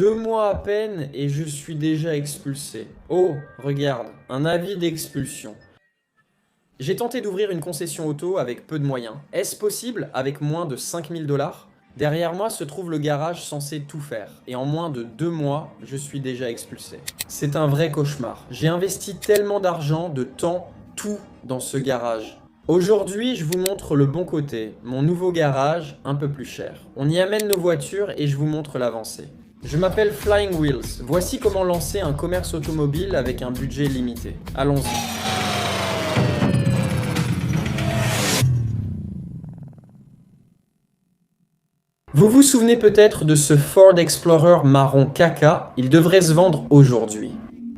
2 mois à peine et je suis déjà expulsé. Oh, regarde, un avis d'expulsion. J'ai tenté d'ouvrir une concession auto avec peu de moyens. Est-ce possible avec moins de 5000 $? Derrière moi se trouve le garage censé tout faire. Et en moins de 2 mois, je suis déjà expulsé. C'est un vrai cauchemar. J'ai investi tellement d'argent, de temps, tout dans ce garage. Aujourd'hui, je vous montre le bon côté. Mon nouveau garage, un peu plus cher. On y amène nos voitures et je vous montre l'avancée. Je m'appelle Flying Wheels. Voici comment lancer un commerce automobile avec un budget limité. Allons-y. Vous vous souvenez peut-être de ce Ford Explorer marron caca, il devrait se vendre aujourd'hui.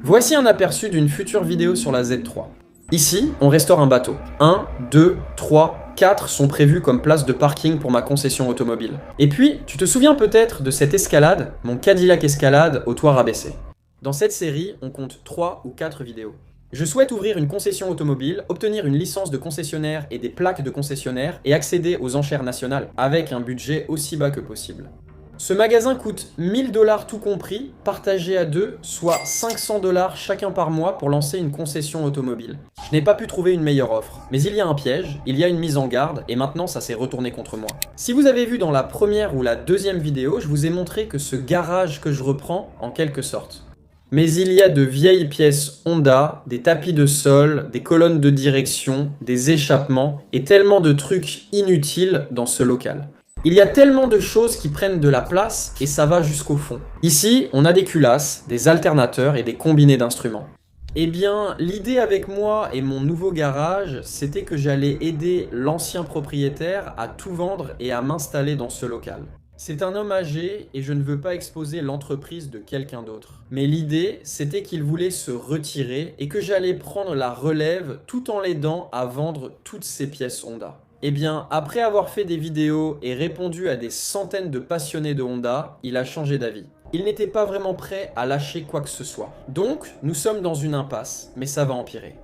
Voici un aperçu d'une future vidéo sur la Z3. Ici, on restaure un bateau. 1, 2, 3, 4 sont prévus comme place de parking pour ma concession automobile. Et puis, tu te souviens peut-être de cette escalade, mon Cadillac Escalade au toit rabaissé. Dans cette série, on compte 3 ou 4 vidéos. Je souhaite ouvrir une concession automobile, obtenir une licence de concessionnaire et des plaques de concessionnaire et accéder aux enchères nationales, avec un budget aussi bas que possible. Ce magasin coûte 1000 $ tout compris, partagé à 2, soit 500 $ chacun par mois pour lancer une concession automobile. Je n'ai pas pu trouver une meilleure offre, mais il y a un piège, il y a une mise en garde, et maintenant ça s'est retourné contre moi. Si vous avez vu dans la première ou la deuxième vidéo, je vous ai montré que ce garage que je reprends, en quelque sorte. Mais il y a de vieilles pièces Honda, des tapis de sol, des colonnes de direction, des échappements et tellement de trucs inutiles dans ce local. Il y a tellement de choses qui prennent de la place et ça va jusqu'au fond. Ici, on a des culasses, des alternateurs et des combinés d'instruments. Eh bien, l'idée avec moi et mon nouveau garage, c'était que j'allais aider l'ancien propriétaire à tout vendre et à m'installer dans ce local. C'est un homme âgé et je ne veux pas exposer l'entreprise de quelqu'un d'autre. Mais l'idée, c'était qu'il voulait se retirer et que j'allais prendre la relève tout en l'aidant à vendre toutes ses pièces Honda. Eh bien, après avoir fait des vidéos et répondu à des centaines de passionnés de Honda, il a changé d'avis. Il n'était pas vraiment prêt à lâcher quoi que ce soit. Donc, nous sommes dans une impasse, mais ça va empirer.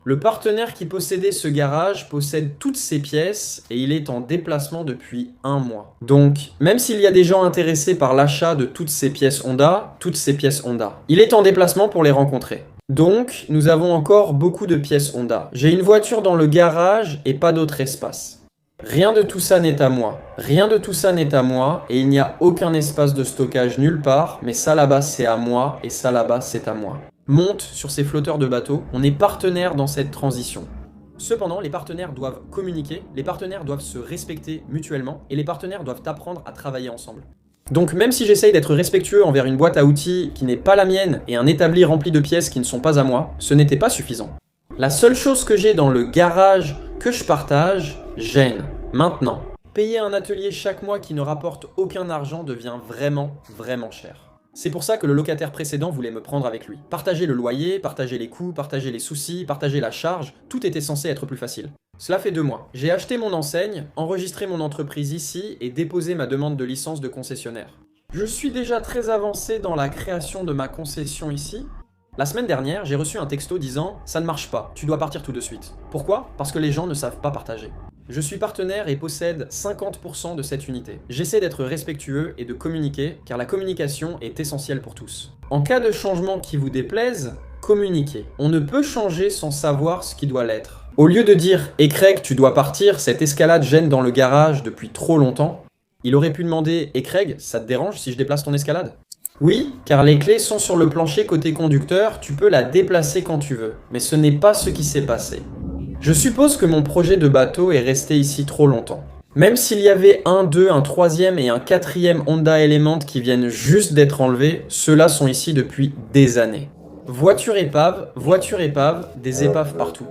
Le partenaire qui possédait ce garage possède toutes ses pièces et il est en déplacement depuis 1 mois. Donc, même s'il y a des gens intéressés par l'achat de toutes ces pièces Honda, il est en déplacement pour les rencontrer. Donc, nous avons encore beaucoup de pièces Honda. J'ai une voiture dans le garage et pas d'autre espace. Rien de tout ça n'est à moi. Rien de tout ça n'est à moi et il n'y a aucun espace de stockage nulle part, mais ça là-bas c'est à moi et ça là-bas c'est à moi. Monte sur ces flotteurs de bateaux, on est partenaires dans cette transition. Cependant, les partenaires doivent communiquer, les partenaires doivent se respecter mutuellement et les partenaires doivent apprendre à travailler ensemble. Donc même si j'essaye d'être respectueux envers une boîte à outils qui n'est pas la mienne et un établi rempli de pièces qui ne sont pas à moi, ce n'était pas suffisant. La seule chose que j'ai dans le garage que je partage gêne. Maintenant, payer un atelier chaque mois qui ne rapporte aucun argent devient vraiment cher. C'est pour ça que le locataire précédent voulait me prendre avec lui. Partager le loyer, partager les coûts, partager les soucis, partager la charge, tout était censé être plus facile. Cela fait 2 mois. J'ai acheté mon enseigne, enregistré mon entreprise ici et déposé ma demande de licence de concessionnaire. Je suis déjà très avancé dans la création de ma concession ici. La semaine dernière, j'ai reçu un texto disant « Ça ne marche pas, tu dois partir tout de suite ». Pourquoi ? Parce que les gens ne savent pas partager. Je suis partenaire et possède 50% de cette unité. J'essaie d'être respectueux et de communiquer, car la communication est essentielle pour tous. En cas de changement qui vous déplaise, communiquez. On ne peut changer sans savoir ce qui doit l'être. Au lieu de dire « Eh Craig, tu dois partir, cette escalade gêne dans le garage depuis trop longtemps », il aurait pu demander « Eh Craig, ça te dérange si je déplace ton escalade ?» Oui, car les clés sont sur le plancher côté conducteur, tu peux la déplacer quand tu veux. Mais ce n'est pas ce qui s'est passé. Je suppose que mon projet de bateau est resté ici trop longtemps. Même s'il y avait un 2, un 3e et un 4e Honda Element qui viennent juste d'être enlevés, ceux-là sont ici depuis des années. Voiture épave, des épaves partout.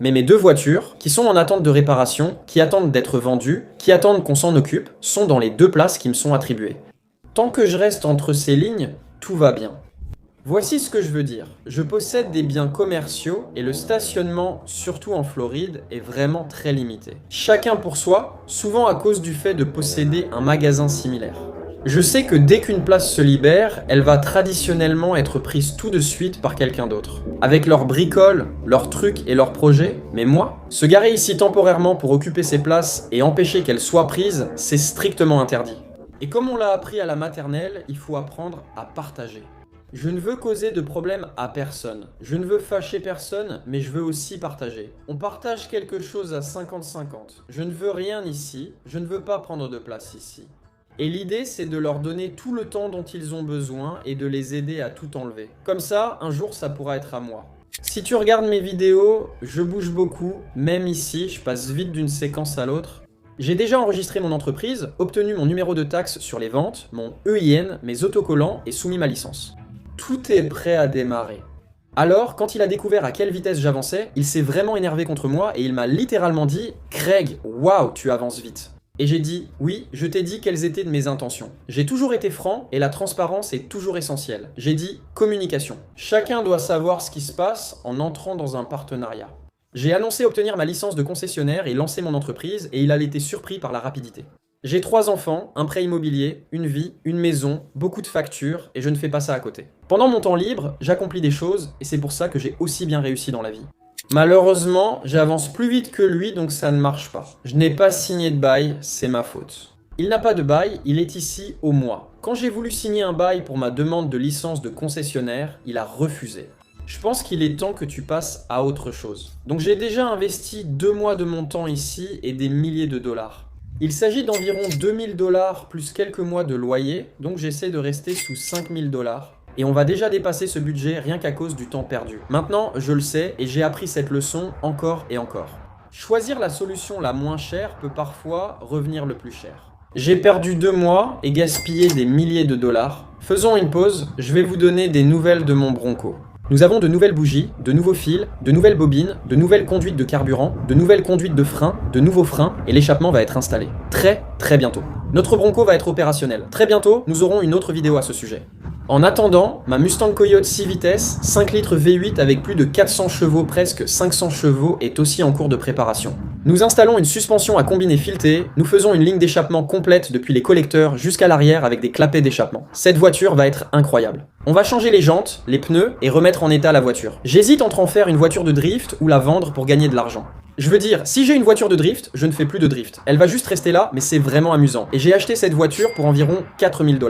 Mais mes 2 voitures, qui sont en attente de réparation, qui attendent d'être vendues, qui attendent qu'on s'en occupe, sont dans les 2 places qui me sont attribuées. Tant que je reste entre ces lignes, tout va bien. Voici ce que je veux dire. Je possède des biens commerciaux et le stationnement, surtout en Floride, est vraiment très limité. Chacun pour soi, souvent à cause du fait de posséder un magasin similaire. Je sais que dès qu'une place se libère, elle va traditionnellement être prise tout de suite par quelqu'un d'autre. Avec leurs bricoles, leurs trucs et leurs projets, mais moi, se garer ici temporairement pour occuper ces places et empêcher qu'elles soient prises, c'est strictement interdit. Et comme on l'a appris à la maternelle, il faut apprendre à partager. Je ne veux causer de problème à personne. Je ne veux fâcher personne, mais je veux aussi partager. On partage quelque chose à 50-50. Je ne veux rien ici, je ne veux pas prendre de place ici. Et l'idée, c'est de leur donner tout le temps dont ils ont besoin et de les aider à tout enlever. Comme ça, un jour, ça pourra être à moi. Si tu regardes mes vidéos, je bouge beaucoup, même ici, je passe vite d'une séquence à l'autre. J'ai déjà enregistré mon entreprise, obtenu mon numéro de taxe sur les ventes, mon EIN, mes autocollants et soumis ma licence. Tout est prêt à démarrer. Alors, quand il a découvert à quelle vitesse j'avançais, il s'est vraiment énervé contre moi et il m'a littéralement dit « Craig, waouh, tu avances vite !» Et j'ai dit « Oui, je t'ai dit quelles étaient mes intentions. » J'ai toujours été franc et la transparence est toujours essentielle. J'ai dit « Communication. » Chacun doit savoir ce qui se passe en entrant dans un partenariat. J'ai annoncé obtenir ma licence de concessionnaire et lancer mon entreprise et il a été surpris par la rapidité. J'ai 3 enfants, un prêt immobilier, une vie, une maison, beaucoup de factures, et je ne fais pas ça à côté. Pendant mon temps libre, j'accomplis des choses, et c'est pour ça que j'ai aussi bien réussi dans la vie. Malheureusement, j'avance plus vite que lui, donc ça ne marche pas. Je n'ai pas signé de bail, c'est ma faute. Il n'a pas de bail, il est ici au mois. Quand j'ai voulu signer un bail pour ma demande de licence de concessionnaire, il a refusé. Je pense qu'il est temps que tu passes à autre chose. Donc j'ai déjà investi 2 mois de mon temps ici et des milliers de dollars. Il s'agit d'environ 2000 $ plus quelques mois de loyer, donc j'essaie de rester sous 5000 $. Et on va déjà dépasser ce budget rien qu'à cause du temps perdu. Maintenant, je le sais et j'ai appris cette leçon encore et encore. Choisir la solution la moins chère peut parfois revenir le plus cher. J'ai perdu 2 mois et gaspillé des milliers de dollars. Faisons une pause, je vais vous donner des nouvelles de mon Bronco. Nous avons de nouvelles bougies, de nouveaux fils, de nouvelles bobines, de nouvelles conduites de carburant, de nouvelles conduites de frein, de nouveaux freins et l'échappement va être installé. Très bientôt. Notre Bronco va être opérationnel. Très bientôt, nous aurons une autre vidéo à ce sujet. En attendant, ma Mustang Coyote 6 vitesses, 5 litres V8 avec plus de 400 chevaux, presque 500 chevaux, est aussi en cours de préparation. Nous installons une suspension à combiner fileté, nous faisons une ligne d'échappement complète depuis les collecteurs jusqu'à l'arrière avec des clapets d'échappement. Cette voiture va être incroyable. On va changer les jantes, les pneus et remettre en état la voiture. J'hésite entre en faire une voiture de drift ou la vendre pour gagner de l'argent. Je veux dire, si j'ai une voiture de drift, je ne fais plus de drift. Elle va juste rester là, mais c'est vraiment amusant. Et j'ai acheté cette voiture pour environ 4000 $.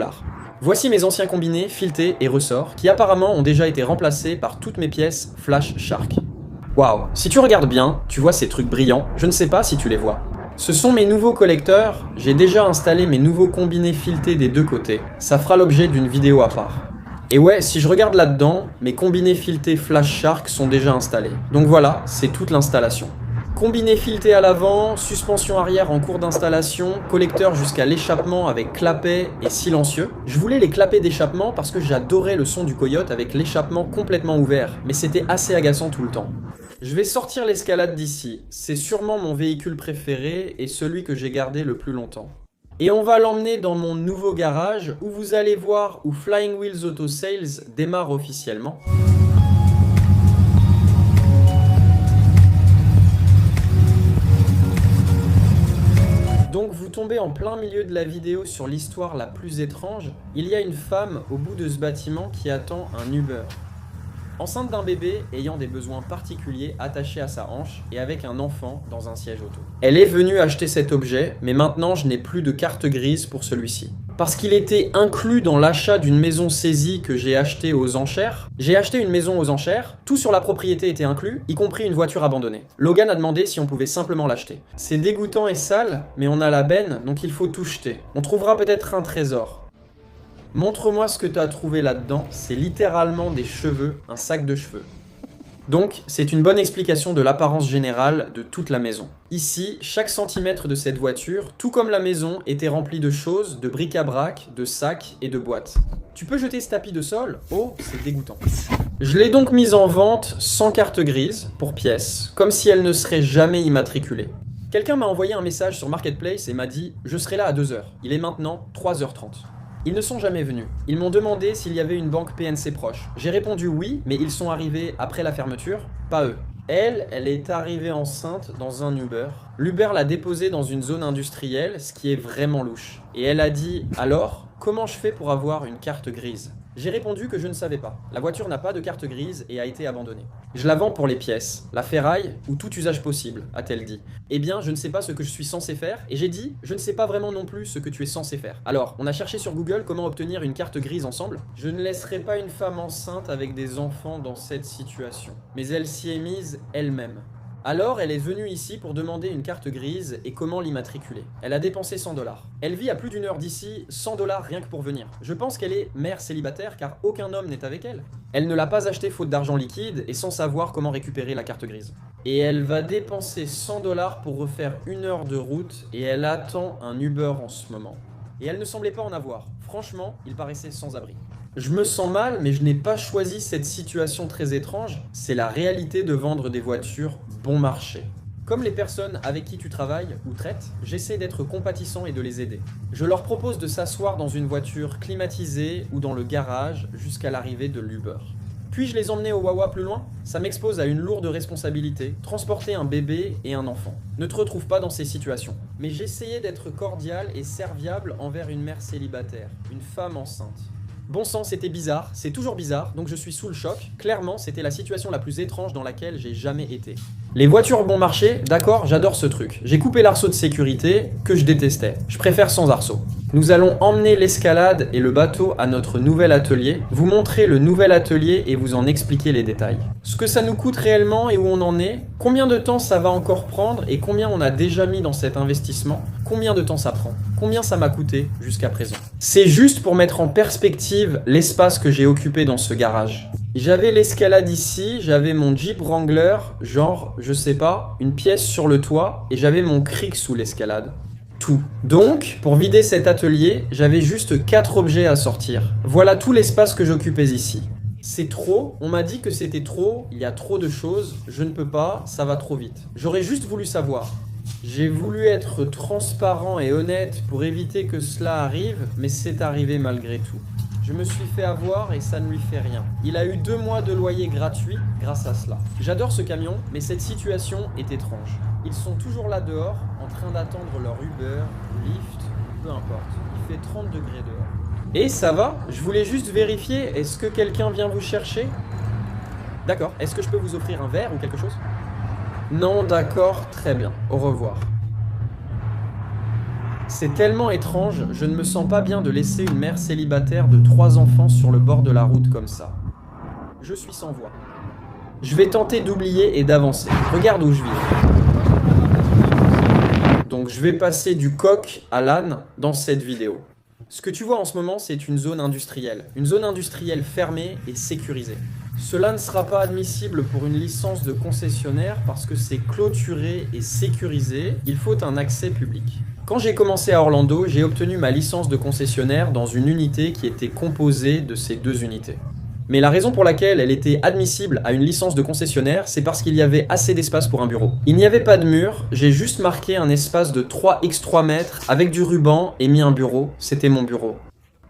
Voici mes anciens combinés, filetés et ressorts, qui apparemment ont déjà été remplacés par toutes mes pièces Flash Shark. Waouh, si tu regardes bien, tu vois ces trucs brillants, je ne sais pas si tu les vois. Ce sont mes nouveaux collecteurs, j'ai déjà installé mes nouveaux combinés filetés des deux côtés. Ça fera l'objet d'une vidéo à part. Et ouais, si je regarde là-dedans, mes combinés filetés Flash Shark sont déjà installés. Donc voilà, c'est toute l'installation. Combiné fileté à l'avant, suspension arrière en cours d'installation, collecteur jusqu'à l'échappement avec clapet et silencieux. Je voulais les clapets d'échappement parce que j'adorais le son du Coyote avec l'échappement complètement ouvert, mais c'était assez agaçant tout le temps. Je vais sortir l'Escalade d'ici, c'est sûrement mon véhicule préféré et celui que j'ai gardé le plus longtemps. Et on va l'emmener dans mon nouveau garage où vous allez voir où Flying Wheels Auto Sales démarre officiellement. Donc vous tombez en plein milieu de la vidéo sur l'histoire la plus étrange. Il y a une femme au bout de ce bâtiment qui attend un Uber. Enceinte d'un bébé ayant des besoins particuliers attachés à sa hanche et avec un enfant dans un siège auto. Elle est venue acheter cet objet, mais maintenant je n'ai plus de carte grise pour celui-ci. Parce qu'il était inclus dans l'achat d'une maison saisie que j'ai achetée aux enchères. J'ai acheté une maison aux enchères, tout sur la propriété était inclus, y compris une voiture abandonnée. Logan a demandé si on pouvait simplement l'acheter. C'est dégoûtant et sale, mais on a la benne, donc il faut tout jeter. On trouvera peut-être un trésor. Montre-moi ce que tu as trouvé là-dedans, c'est littéralement des cheveux, un sac de cheveux. Donc, c'est une bonne explication de l'apparence générale de toute la maison. Ici, chaque centimètre de cette voiture, tout comme la maison, était rempli de choses, de bric-à-brac, de sacs et de boîtes. Tu peux jeter ce tapis de sol? Oh, c'est dégoûtant. Je l'ai donc mise en vente sans carte grise, pour pièce, comme si elle ne serait jamais immatriculée. Quelqu'un m'a envoyé un message sur Marketplace et m'a dit « Je serai là à 2h ». Il est maintenant 3h30. Ils ne sont jamais venus. Ils m'ont demandé s'il y avait une banque PNC proche. J'ai répondu oui, mais ils sont arrivés après la fermeture, pas eux. Elle est arrivée enceinte dans un Uber. L'Uber l'a déposée dans une zone industrielle, ce qui est vraiment louche. Et elle a dit « Alors ?» Comment je fais pour avoir une carte grise? J'ai répondu que je ne savais pas. La voiture n'a pas de carte grise et a été abandonnée. Je la vends pour les pièces, la ferraille ou tout usage possible, a-t-elle dit. Eh bien, je ne sais pas ce que je suis censé faire, et j'ai dit, je ne sais pas vraiment non plus ce que tu es censé faire. Alors, on a cherché sur Google comment obtenir une carte grise ensemble. Je ne laisserai pas une femme enceinte avec des enfants dans cette situation. Mais elle s'y est mise elle-même. Alors, elle est venue ici pour demander une carte grise et comment l'immatriculer. Elle a dépensé 100 $. Elle vit à plus d'1 heure d'ici, 100 $ rien que pour venir. Je pense qu'elle est mère célibataire car aucun homme n'est avec elle. Elle ne l'a pas acheté faute d'argent liquide et sans savoir comment récupérer la carte grise. Et elle va dépenser 100 $ pour refaire 1 heure de route et elle attend un Uber en ce moment. Et elle ne semblait pas en avoir. Franchement, il paraissait sans abri. Je me sens mal, mais je n'ai pas choisi cette situation très étrange. C'est la réalité de vendre des voitures bon marché. Comme les personnes avec qui tu travailles ou traites, j'essaie d'être compatissant et de les aider. Je leur propose de s'asseoir dans une voiture climatisée ou dans le garage jusqu'à l'arrivée de l'Uber. Puis-je les emmener au Wawa plus loin? Ça m'expose à une lourde responsabilité, transporter un bébé et un enfant. Ne te retrouve pas dans ces situations. Mais j'essayais d'être cordial et serviable envers une mère célibataire, une femme enceinte. Bon sang, c'était bizarre, c'est toujours bizarre, donc je suis sous le choc. Clairement, c'était la situation la plus étrange dans laquelle j'ai jamais été. Les voitures bon marché, d'accord, j'adore ce truc. J'ai coupé l'arceau de sécurité, que je détestais. Je préfère sans arceau. Nous allons emmener l'escalade et le bateau à notre nouvel atelier, vous montrer le nouvel atelier et vous en expliquer les détails. Ce que ça nous coûte réellement et où on en est, combien de temps ça va encore prendre et combien on a déjà mis dans cet investissement, combien de temps ça prend, combien ça m'a coûté jusqu'à présent. C'est juste pour mettre en perspective l'espace que j'ai occupé dans ce garage. J'avais l'escalade ici, j'avais mon Jeep Wrangler, genre, je sais pas, une pièce sur le toit, et j'avais mon cric sous l'escalade. Tout. Donc, pour vider cet atelier, j'avais juste 4 objets à sortir. Voilà tout l'espace que j'occupais ici. C'est trop, on m'a dit que c'était trop, il y a trop de choses, je ne peux pas, ça va trop vite. J'aurais juste voulu savoir. J'ai voulu être transparent et honnête pour éviter que cela arrive, mais c'est arrivé malgré tout. Je me suis fait avoir et ça ne lui fait rien. Il a eu 2 mois de loyer gratuit grâce à cela. J'adore ce camion, mais cette situation est étrange. Ils sont toujours là dehors, en train d'attendre leur Uber, Lyft, peu importe. Il fait 30 degrés dehors. Et ça va? Je voulais juste vérifier, est-ce que quelqu'un vient vous chercher? D'accord, est-ce que je peux vous offrir un verre ou quelque chose? Non, d'accord, très bien. Au revoir. C'est tellement étrange, je ne me sens pas bien de laisser une mère célibataire de 3 enfants sur le bord de la route comme ça. Je suis sans voix. Je vais tenter d'oublier et d'avancer. Regarde où je vis. Donc je vais passer du coq à l'âne dans cette vidéo. Ce que tu vois en ce moment, c'est une zone industrielle. Une zone industrielle fermée et sécurisée. Cela ne sera pas admissible pour une licence de concessionnaire parce que c'est clôturé et sécurisé, il faut un accès public. Quand j'ai commencé à Orlando, j'ai obtenu ma licence de concessionnaire dans une unité qui était composée de ces 2 unités. Mais la raison pour laquelle elle était admissible à une licence de concessionnaire, c'est parce qu'il y avait assez d'espace pour un bureau. Il n'y avait pas de mur, j'ai juste marqué un espace de 3x3 mètres avec du ruban et mis un bureau, c'était mon bureau.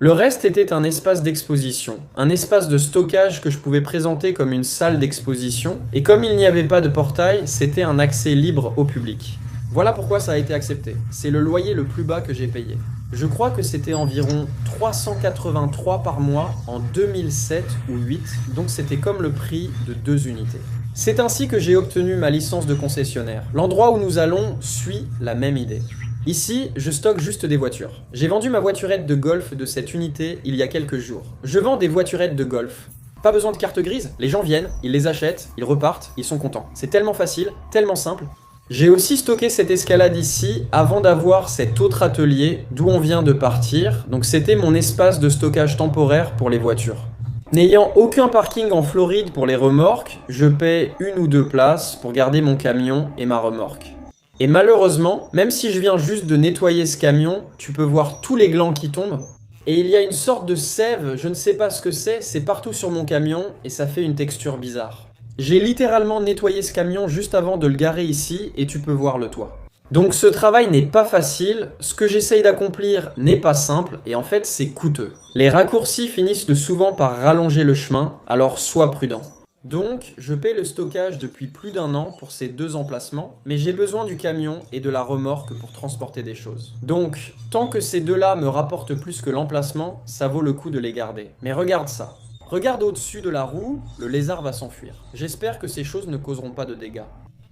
Le reste était un espace d'exposition, un espace de stockage que je pouvais présenter comme une salle d'exposition, et comme il n'y avait pas de portail, c'était un accès libre au public. Voilà pourquoi ça a été accepté. C'est le loyer le plus bas que j'ai payé. Je crois que c'était environ 383 par mois en 2007 ou 2008, donc c'était comme le prix de 2 unités. C'est ainsi que j'ai obtenu ma licence de concessionnaire. L'endroit où nous allons suit la même idée. Ici, je stocke juste des voitures. J'ai vendu ma voiturette de golf de cette unité il y a quelques jours. Je vends des voiturettes de golf. Pas besoin de carte grise, les gens viennent, ils les achètent, ils repartent, ils sont contents. C'est tellement facile, tellement simple. J'ai aussi stocké cette escalade ici avant d'avoir cet autre atelier d'où on vient de partir, donc c'était mon espace de stockage temporaire pour les voitures. N'ayant aucun parking en Floride pour les remorques, je paie 1 ou 2 places pour garder mon camion et ma remorque. Et malheureusement, même si je viens juste de nettoyer ce camion, tu peux voir tous les glands qui tombent. Et il y a une sorte de sève, je ne sais pas ce que c'est partout sur mon camion et ça fait une texture bizarre. J'ai littéralement nettoyé ce camion juste avant de le garer ici et tu peux voir le toit. Donc ce travail n'est pas facile, ce que j'essaye d'accomplir n'est pas simple et en fait c'est coûteux. Les raccourcis finissent souvent par rallonger le chemin, alors sois prudent. Donc, je paie le stockage depuis plus d'1 an pour ces 2 emplacements, mais j'ai besoin du camion et de la remorque pour transporter des choses. Donc, tant que ces deux-là me rapportent plus que l'emplacement, ça vaut le coup de les garder. Mais regarde ça. Regarde au-dessus de la roue, le lézard va s'enfuir. J'espère que ces choses ne causeront pas de dégâts.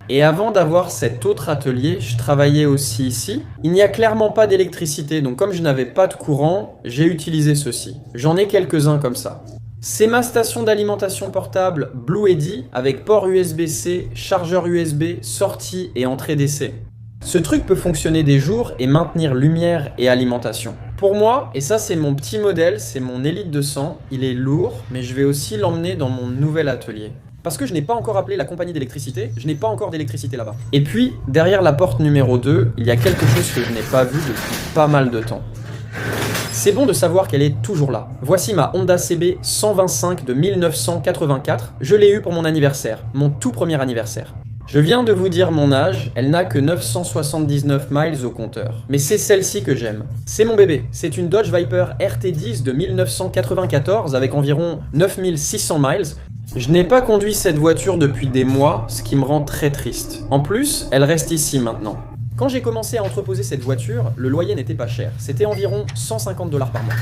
Et avant d'avoir cet autre atelier, je travaillais aussi ici. Il n'y a clairement pas d'électricité, donc comme je n'avais pas de courant, j'ai utilisé ceci. J'en ai quelques-uns comme ça. C'est ma station d'alimentation portable Blue Eddy avec port USB-C, chargeur USB, sortie et entrée DC. Ce truc peut fonctionner des jours et maintenir lumière et alimentation. Pour moi, et ça c'est mon petit modèle, c'est mon Elite 200, il est lourd, mais je vais aussi l'emmener dans mon nouvel atelier. Parce que je n'ai pas encore appelé la compagnie d'électricité, je n'ai pas encore d'électricité là-bas. Et puis, derrière la porte numéro 2, il y a quelque chose que je n'ai pas vu depuis pas mal de temps. C'est bon de savoir qu'elle est toujours là. Voici ma Honda CB 125 de 1984. Je l'ai eue pour mon anniversaire, mon tout premier anniversaire. Je viens de vous dire mon âge, elle n'a que 979 miles au compteur. Mais c'est celle-ci que j'aime. C'est mon bébé. C'est une Dodge Viper RT10 de 1994 avec environ 9600 miles. Je n'ai pas conduit cette voiture depuis des mois, ce qui me rend très triste. En plus, elle reste ici maintenant. Quand j'ai commencé à entreposer cette voiture, le loyer n'était pas cher. C'était environ 150 $ par mois.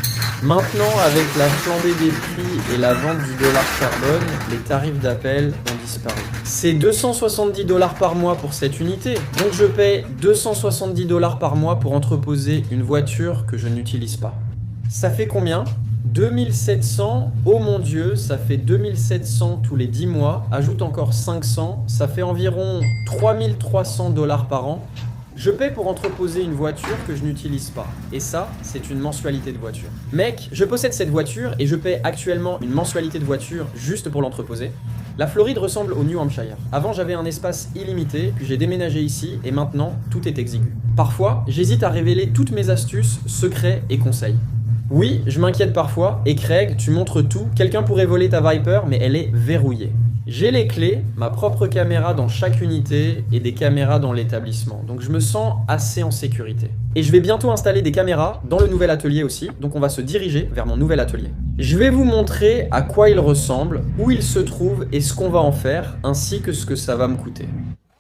Maintenant, avec la flambée des prix et la vente du dollar carbone, les tarifs d'appel ont disparu. C'est 270 $ par mois pour cette unité. Donc je paye 270 $ par mois pour entreposer une voiture que je n'utilise pas. Ça fait combien ? 2700, oh mon dieu, ça fait 2700 tous les 10 mois, ajoute encore 500, ça fait environ 3300 $ par an. Je paie pour entreposer une voiture que je n'utilise pas. Et ça, c'est une mensualité de voiture. Mec, je possède cette voiture et je paie actuellement une mensualité de voiture juste pour l'entreposer. La Floride ressemble au New Hampshire. Avant, j'avais un espace illimité, puis j'ai déménagé ici et maintenant, tout est exigu. Parfois, j'hésite à révéler toutes mes astuces, secrets et conseils. Oui, je m'inquiète parfois, et Craig, tu montres tout, quelqu'un pourrait voler ta Viper, mais elle est verrouillée. J'ai les clés, ma propre caméra dans chaque unité et des caméras dans l'établissement, donc je me sens assez en sécurité. Et je vais bientôt installer des caméras dans le nouvel atelier aussi, donc on va se diriger vers mon nouvel atelier. Je vais vous montrer à quoi il ressemble, où il se trouve et ce qu'on va en faire, ainsi que ce que ça va me coûter.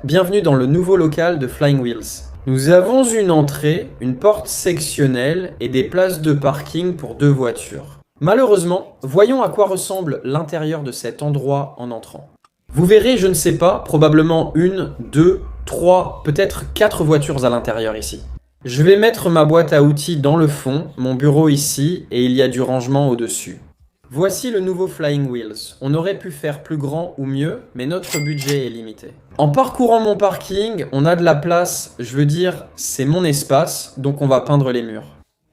Bienvenue dans le nouveau local de Flying Wheels. Nous avons une entrée, une porte sectionnelle et des places de parking pour 2 voitures. Malheureusement, voyons à quoi ressemble l'intérieur de cet endroit en entrant. Vous verrez, je ne sais pas, probablement 1, 2, 3, peut-être 4 voitures à l'intérieur ici. Je vais mettre ma boîte à outils dans le fond, mon bureau ici, et il y a du rangement au-dessus. Voici le nouveau Flying Wheels. On aurait pu faire plus grand ou mieux, mais notre budget est limité. En parcourant mon parking, on a de la place, je veux dire, c'est mon espace, donc on va peindre les murs.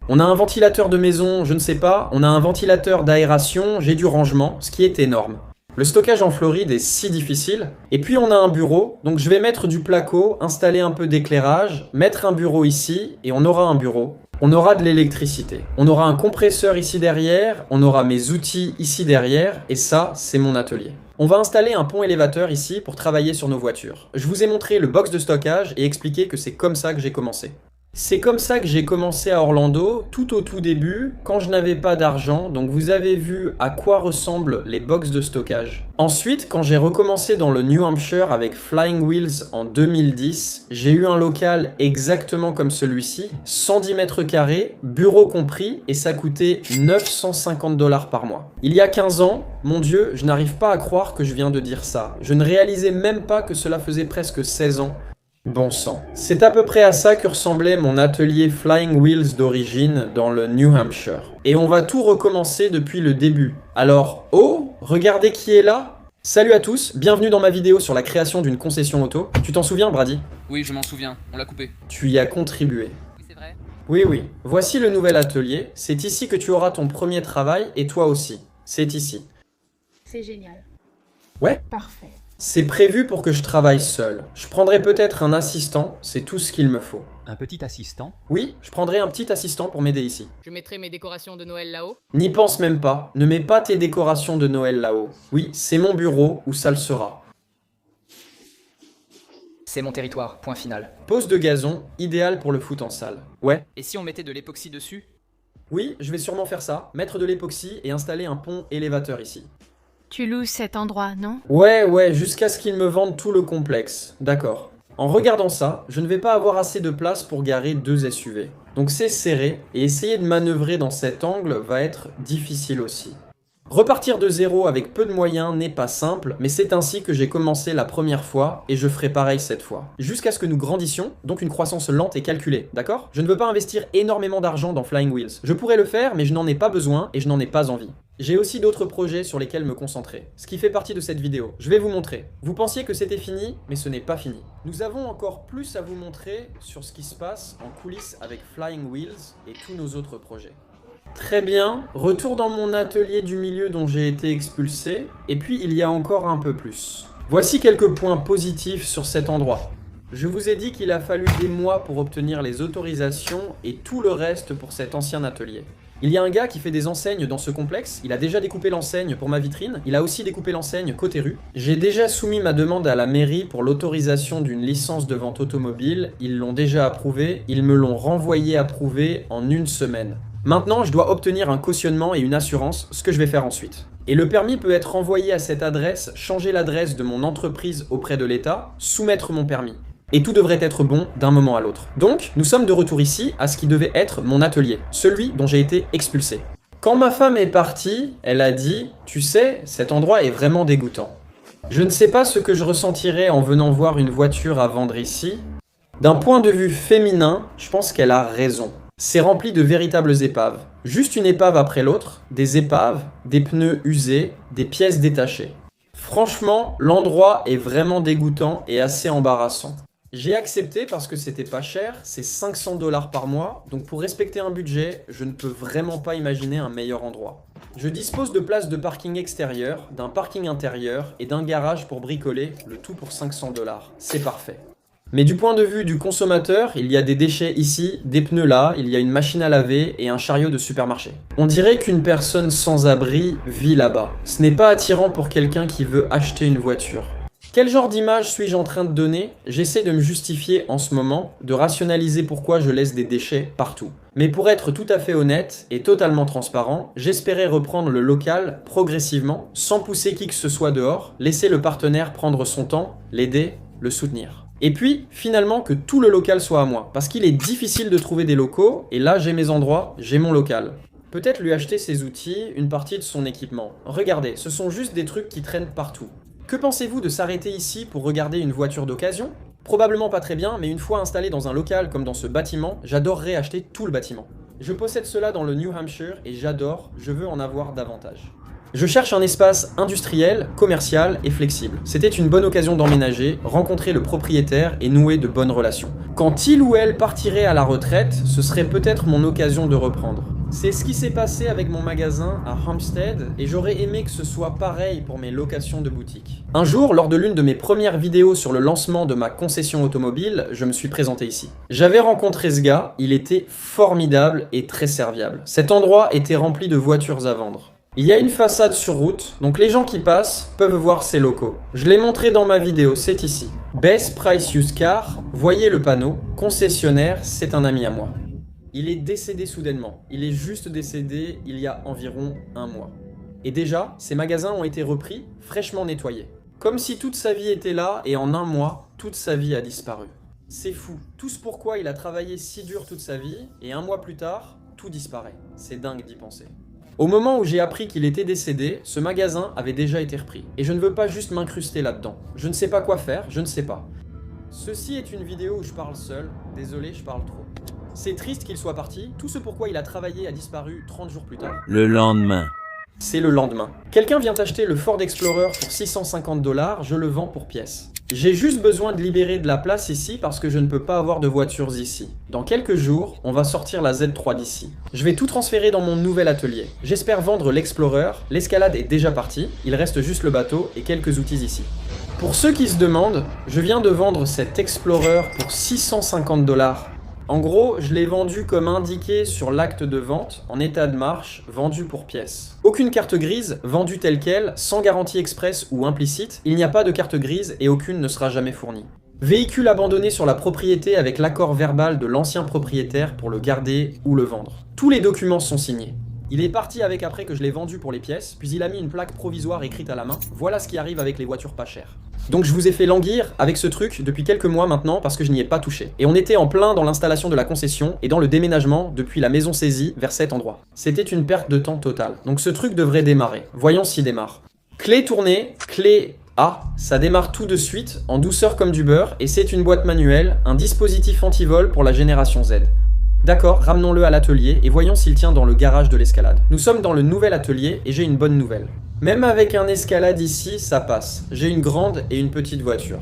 On a un ventilateur de maison, je ne sais pas, on a un ventilateur d'aération, j'ai du rangement, ce qui est énorme. Le stockage en Floride est si difficile. Et puis on a un bureau, donc je vais mettre du placo, installer un peu d'éclairage, mettre un bureau ici, et on aura un bureau. On aura de l'électricité. On aura un compresseur ici derrière, on aura mes outils ici derrière, et ça, c'est mon atelier. On va installer un pont élévateur ici pour travailler sur nos voitures. Je vous ai montré le box de stockage et expliqué que c'est comme ça que j'ai commencé. C'est comme ça que j'ai commencé à Orlando, tout au tout début, quand je n'avais pas d'argent, donc vous avez vu à quoi ressemblent les box de stockage. Ensuite, quand j'ai recommencé dans le New Hampshire avec Flying Wheels en 2010, j'ai eu un local exactement comme celui-ci, 110 mètres carrés, bureau compris, et ça coûtait 950 $ par mois. Il y a 15 ans, mon Dieu, je n'arrive pas à croire que je viens de dire ça. Je ne réalisais même pas que cela faisait presque 16 ans. Bon sang. C'est à peu près à ça que ressemblait mon atelier Flying Wheels d'origine dans le New Hampshire. Et on va tout recommencer depuis le début. Alors, oh, regardez qui est là. Salut à tous, bienvenue dans ma vidéo sur la création d'une concession auto. Tu t'en souviens, Brady? Oui, je m'en souviens, on l'a coupé. Tu y as contribué. Oui, c'est vrai. Oui. Voici le nouvel atelier. C'est ici que tu auras ton premier travail et toi aussi. C'est ici. C'est génial. Ouais. Parfait. C'est prévu pour que je travaille seul. Je prendrai peut-être un assistant, c'est tout ce qu'il me faut. Un petit assistant? Oui, je prendrai un petit assistant pour m'aider ici. Je mettrai mes décorations de Noël là-haut. N'y pense même pas, ne mets pas tes décorations de Noël là-haut. Oui, c'est mon bureau où ça le sera. C'est mon territoire, point final. Pose de gazon, idéal pour le foot en salle. Ouais. Et si on mettait de l'époxy dessus? Oui, je vais sûrement faire ça, mettre de l'époxy et installer un pont élévateur ici. Tu loues cet endroit, non? Ouais, jusqu'à ce qu'ils me vendent tout le complexe. D'accord. En regardant ça, je ne vais pas avoir assez de place pour garer 2 SUV. Donc c'est serré, et essayer de manœuvrer dans cet angle va être difficile aussi. Repartir de zéro avec peu de moyens n'est pas simple, mais c'est ainsi que j'ai commencé la première fois, et je ferai pareil cette fois. Jusqu'à ce que nous grandissions, donc une croissance lente et calculée, d'accord? Je ne veux pas investir énormément d'argent dans Flying Wheels. Je pourrais le faire, mais je n'en ai pas besoin, et je n'en ai pas envie. J'ai aussi d'autres projets sur lesquels me concentrer, ce qui fait partie de cette vidéo. Je vais vous montrer. Vous pensiez que c'était fini, mais ce n'est pas fini. Nous avons encore plus à vous montrer sur ce qui se passe en coulisses avec Flying Wheels et tous nos autres projets. Très bien, retour dans mon atelier du milieu dont j'ai été expulsé, et puis il y a encore un peu plus. Voici quelques points positifs sur cet endroit. Je vous ai dit qu'il a fallu des mois pour obtenir les autorisations et tout le reste pour cet ancien atelier. Il y a un gars qui fait des enseignes dans ce complexe, il a déjà découpé l'enseigne pour ma vitrine, il a aussi découpé l'enseigne côté rue. J'ai déjà soumis ma demande à la mairie pour l'autorisation d'une licence de vente automobile, ils l'ont déjà approuvé, ils me l'ont renvoyé approuvé en 1 semaine. Maintenant, je dois obtenir un cautionnement et une assurance, ce que je vais faire ensuite. Et le permis peut être renvoyé à cette adresse, changer l'adresse de mon entreprise auprès de l'État, soumettre mon permis. Et tout devrait être bon d'un moment à l'autre. Donc, nous sommes de retour ici à ce qui devait être mon atelier, celui dont j'ai été expulsé. Quand ma femme est partie, elle a dit « Tu sais, cet endroit est vraiment dégoûtant. Je ne sais pas ce que je ressentirais en venant voir une voiture à vendre ici. D'un point de vue féminin, je pense qu'elle a raison. C'est rempli de véritables épaves. Juste une épave après l'autre, des épaves, des pneus usés, des pièces détachées. Franchement, l'endroit est vraiment dégoûtant et assez embarrassant. J'ai accepté parce que c'était pas cher, c'est 500 $ par mois, donc pour respecter un budget, je ne peux vraiment pas imaginer un meilleur endroit. Je dispose de places de parking extérieur, d'un parking intérieur et d'un garage pour bricoler, le tout pour 500 $. C'est parfait. Mais du point de vue du consommateur, il y a des déchets ici, des pneus là, il y a une machine à laver et un chariot de supermarché. On dirait qu'une personne sans abri vit là-bas. Ce n'est pas attirant pour quelqu'un qui veut acheter une voiture. Quel genre d'image suis-je en train de donner? J'essaie de me justifier en ce moment, de rationaliser pourquoi je laisse des déchets partout. Mais pour être tout à fait honnête et totalement transparent, j'espérais reprendre le local progressivement, sans pousser qui que ce soit dehors, laisser le partenaire prendre son temps, l'aider, le soutenir. Et puis, finalement, que tout le local soit à moi, parce qu'il est difficile de trouver des locaux, et là j'ai mes endroits, j'ai mon local. Peut-être lui acheter ses outils, une partie de son équipement. Regardez, ce sont juste des trucs qui traînent partout. Que pensez-vous de s'arrêter ici pour regarder une voiture d'occasion? Probablement pas très bien, mais une fois installé dans un local comme dans ce bâtiment, j'adorerais acheter tout le bâtiment. Je possède cela dans le New Hampshire et j'adore, je veux en avoir davantage. Je cherche un espace industriel, commercial et flexible. C'était une bonne occasion d'emménager, rencontrer le propriétaire et nouer de bonnes relations. Quand il ou elle partirait à la retraite, ce serait peut-être mon occasion de reprendre. C'est ce qui s'est passé avec mon magasin à Hampstead et j'aurais aimé que ce soit pareil pour mes locations de boutique. Un jour, lors de l'une de mes premières vidéos sur le lancement de ma concession automobile, je me suis présenté ici. J'avais rencontré ce gars, il était formidable et très serviable. Cet endroit était rempli de voitures à vendre. Il y a une façade sur route, donc les gens qui passent peuvent voir ces locaux. Je l'ai montré dans ma vidéo, c'est ici. Best Price Used Car, voyez le panneau, concessionnaire, c'est un ami à moi. Il est décédé soudainement, il est juste décédé il y a environ 1 mois. Et déjà, ces magasins ont été repris, fraîchement nettoyés. Comme si toute sa vie était là et en 1 mois, toute sa vie a disparu. C'est fou, tout ce pourquoi il a travaillé si dur toute sa vie, et 1 mois plus tard, tout disparaît. C'est dingue d'y penser. Au moment où j'ai appris qu'il était décédé, ce magasin avait déjà été repris. Et je ne veux pas juste m'incruster là-dedans. Je ne sais pas quoi faire, je ne sais pas. Ceci est une vidéo où je parle seul, désolé, je parle trop. C'est triste qu'il soit parti, tout ce pourquoi il a travaillé a disparu 30 jours plus tard. Le lendemain. C'est le lendemain. Quelqu'un vient acheter le Ford Explorer pour 650 $, je le vends pour pièce. J'ai juste besoin de libérer de la place ici parce que je ne peux pas avoir de voitures ici. Dans quelques jours, on va sortir la Z3 d'ici. Je vais tout transférer dans mon nouvel atelier. J'espère vendre l'Explorer, l'escalade est déjà partie, il reste juste le bateau et quelques outils ici. Pour ceux qui se demandent, je viens de vendre cet Explorer pour 650 $. En gros, je l'ai vendu comme indiqué sur l'acte de vente, en état de marche, vendu pour pièce. Aucune carte grise, vendue telle quelle, sans garantie express ou implicite, il n'y a pas de carte grise et aucune ne sera jamais fournie. Véhicule abandonné sur la propriété avec l'accord verbal de l'ancien propriétaire pour le garder ou le vendre. Tous les documents sont signés. Il est parti avec après que je l'ai vendu pour les pièces, puis il a mis une plaque provisoire écrite à la main. Voilà ce qui arrive avec les voitures pas chères. Donc je vous ai fait languir avec ce truc depuis quelques mois maintenant parce que je n'y ai pas touché. Et on était en plein dans l'installation de la concession et dans le déménagement depuis la maison saisie vers cet endroit. C'était une perte de temps totale. Donc ce truc devrait démarrer. Voyons s'il démarre. Clé tournée, clé A, ça démarre tout de suite, en douceur comme du beurre, et c'est une boîte manuelle, un dispositif anti-vol pour la génération Z. D'accord, ramenons-le à l'atelier et voyons s'il tient dans le garage de l'escalade. Nous sommes dans le nouvel atelier et j'ai une bonne nouvelle. Même avec un escalade ici, ça passe. J'ai une grande et une petite voiture.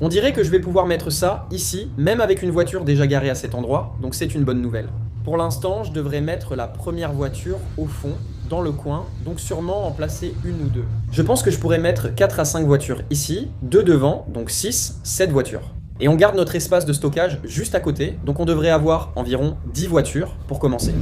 On dirait que je vais pouvoir mettre ça ici, même avec une voiture déjà garée à cet endroit, donc c'est une bonne nouvelle. Pour l'instant, je devrais mettre la première voiture au fond, dans le coin, donc sûrement en placer une ou deux. Je pense que je pourrais mettre 4 à 5 voitures ici, 2 devant, donc 6, 7 voitures. Et on garde notre espace de stockage juste à côté, donc on devrait avoir environ 10 voitures pour commencer.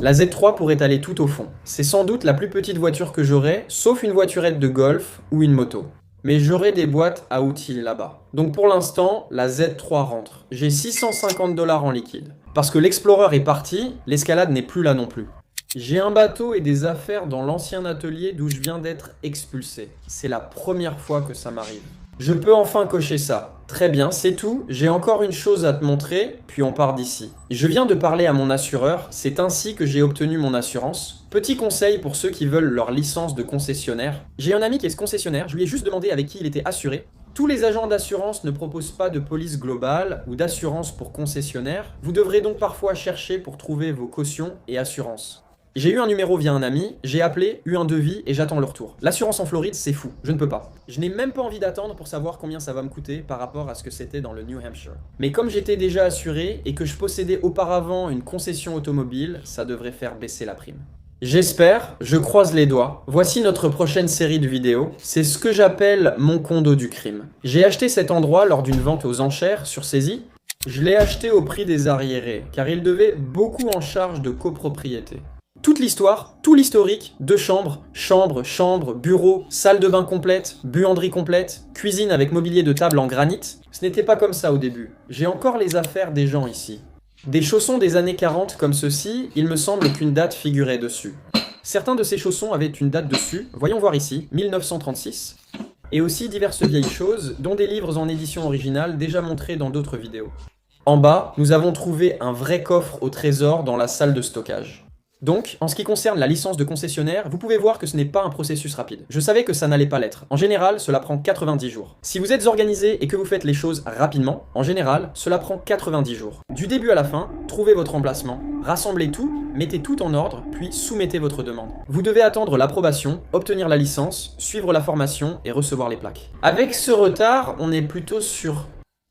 La Z3 pourrait aller tout au fond. C'est sans doute la plus petite voiture que j'aurai, sauf une voiturette de golf ou une moto. Mais j'aurai des boîtes à outils là-bas. Donc pour l'instant, la Z3 rentre. J'ai 650 $ en liquide. Parce que l'Explorer est parti, l'escalade n'est plus là non plus. J'ai un bateau et des affaires dans l'ancien atelier d'où je viens d'être expulsé. C'est la première fois que ça m'arrive. Je peux enfin cocher ça. Très bien, c'est tout. J'ai encore une chose à te montrer, puis on part d'ici. Je viens de parler à mon assureur, c'est ainsi que j'ai obtenu mon assurance. Petit conseil pour ceux qui veulent leur licence de concessionnaire. J'ai un ami qui est concessionnaire, je lui ai juste demandé avec qui il était assuré. Tous les agents d'assurance ne proposent pas de police globale ou d'assurance pour concessionnaire. Vous devrez donc parfois chercher pour trouver vos cautions et assurances. J'ai eu un numéro via un ami, j'ai appelé, eu un devis et j'attends le retour. L'assurance en Floride, c'est fou, je ne peux pas. Je n'ai même pas envie d'attendre pour savoir combien ça va me coûter par rapport à ce que c'était dans le New Hampshire. Mais comme j'étais déjà assuré et que je possédais auparavant une concession automobile, ça devrait faire baisser la prime. J'espère, je croise les doigts. Voici notre prochaine série de vidéos. C'est ce que j'appelle mon condo du crime. J'ai acheté cet endroit lors d'une vente aux enchères sur Saisie. Je l'ai acheté au prix des arriérés, car il devait beaucoup en charge de copropriété. Toute l'histoire, tout l'historique, 2 chambres, chambre, bureau, salle de bain complète, buanderie complète, cuisine avec mobilier de table en granit. Ce n'était pas comme ça au début. J'ai encore les affaires des gens ici. Des chaussons des années 40 comme ceux-ci, il me semble qu'une date figurait dessus. Certains de ces chaussons avaient une date dessus, voyons voir ici, 1936. Et aussi diverses vieilles choses, dont des livres en édition originale déjà montrés dans d'autres vidéos. En bas, nous avons trouvé un vrai coffre au trésor dans la salle de stockage. Donc, en ce qui concerne la licence de concessionnaire, vous pouvez voir que ce n'est pas un processus rapide. Je savais que ça n'allait pas l'être. En général, cela prend 90 jours. Si vous êtes organisé et que vous faites les choses rapidement, en général, cela prend 90 jours. Du début à la fin, trouvez votre emplacement, rassemblez tout, mettez tout en ordre, puis soumettez votre demande. Vous devez attendre l'approbation, obtenir la licence, suivre la formation et recevoir les plaques. Avec ce retard, on est plutôt sur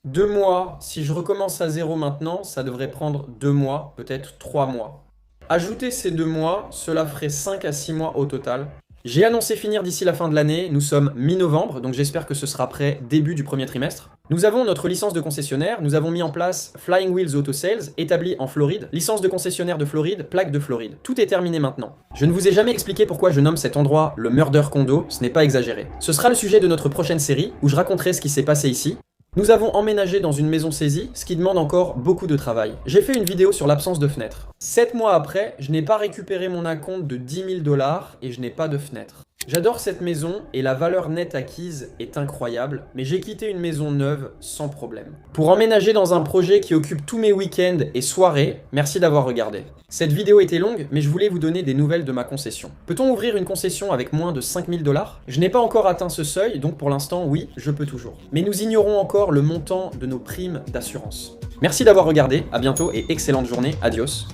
2 mois. Si je recommence à zéro maintenant, ça devrait prendre 2 mois, peut-être 3 mois. Ajoutez ces 2 mois, cela ferait 5 à 6 mois au total. J'ai annoncé finir d'ici la fin de l'année, nous sommes mi-novembre, donc j'espère que ce sera prêt début du premier trimestre. Nous avons notre licence de concessionnaire, nous avons mis en place Flying Wheels Auto Sales, établi en Floride, licence de concessionnaire de Floride, plaque de Floride. Tout est terminé maintenant. Je ne vous ai jamais expliqué pourquoi je nomme cet endroit le Murder Condo, ce n'est pas exagéré. Ce sera le sujet de notre prochaine série, où je raconterai ce qui s'est passé ici. Nous avons emménagé dans une maison saisie, ce qui demande encore beaucoup de travail. J'ai fait une vidéo sur l'absence de fenêtre. 7 mois après, je n'ai pas récupéré mon acompte de 10 000 $ et je n'ai pas de fenêtre. J'adore cette maison et la valeur nette acquise est incroyable, mais j'ai quitté une maison neuve sans problème. Pour emménager dans un projet qui occupe tous mes week-ends et soirées, merci d'avoir regardé. Cette vidéo était longue, mais je voulais vous donner des nouvelles de ma concession. Peut-on ouvrir une concession avec moins de 5 000 $? Je n'ai pas encore atteint ce seuil, donc pour l'instant, oui, je peux toujours. Mais nous ignorons encore le montant de nos primes d'assurance. Merci d'avoir regardé, à bientôt et excellente journée, adios.